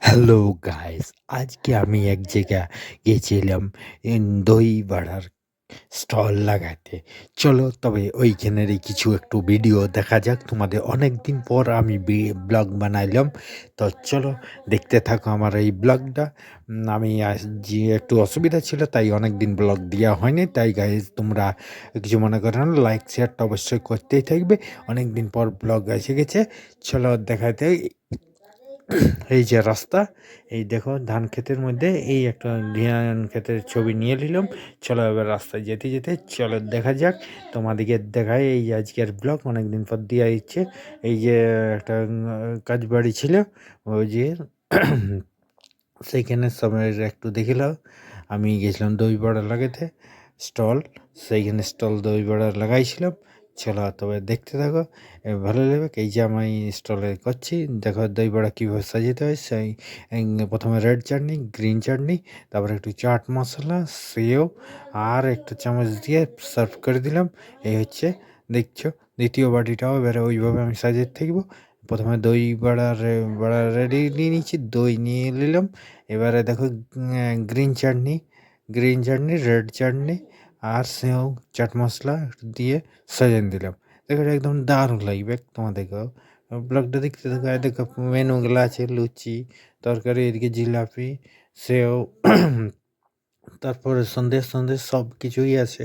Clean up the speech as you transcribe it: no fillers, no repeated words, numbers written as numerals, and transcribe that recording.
Hello guys, আজকে আমি এক জায়গা গেছিলাম দই বড়ার স্টল লাগাতে। চলো তবে ওইখানেরই কিছু একটু ভিডিও দেখা যাক। তোমাদের অনেক দিন পর আমি ব্লগ বানাইলাম, তো চলো দেখতে থাকো আমার এই ব্লগটা। আমি আজ যে একটু অসুবিধা ছিল তাই অনেক দিন ব্লগ দেওয়া হয়নি, তাই গাইজ তোমরা কিছু মনে করো না, লাইক শেয়ারটা অবশ্যই করতেই থাকবে। অনেক দিন পর ব্লগ এসে গেছে, চলো দেখাতে। এই যে রাস্তা, এই দেখো ধান ক্ষেতের মধ্যে এই একটা ধান ক্ষেতের ছবি নিয়ে নিলাম। চলো এবার রাস্তায় যেতে যেতে চলো দেখা যাক, তোমাদেরকে দেখায় এই আজকের ব্লগ অনেকদিন পর দিয়ে ইচ্ছে। এই যে একটা কাজ বাড়ি ছিল, ওই যে সেইখানে সময় একটু দেখিলাম। আমি গেছিলাম দই বড়া লাগাতে স্টল, সেইখানে স্টল দই বড়া লাগাইছিলাম। চলো তবে দেখতে থাকো, ভালো লাগবে। এই যে আমি স্টলে করছি, দেখো দই বড়া কীভাবে সাজাতে হয়। সেই প্রথমে রেড চাটনি, গ্রিন চাটনি, তারপরে একটু চাট মশলা, সেও আর একটা চামচ দিয়ে সার্ভ করে দিলাম। এই হচ্ছে, দেখছো দ্বিতীয় বাটিটাও এবারে ওইভাবে আমি সাজিয়ে থাকবো। প্রথমে দই বড়া রেডি নিয়ে নিচ্ছি, দই নিয়ে নিলাম। এবারে দেখো গ্রিন চাটনি, রেড চাটনি আর সেও চাট মশলা একটু দিয়ে সাজিয়ে দিলাম। দেখো এটা একদম দারুণ লাগবে তোমাদেরকেও। ব্লগটা দেখতে থাকো। আর দেখো মেনুগুলো আছে, লুচি, তরকারি, এদিকে জিলাপি, সেও, তারপরে সন্দেশ সব কিছুই আছে।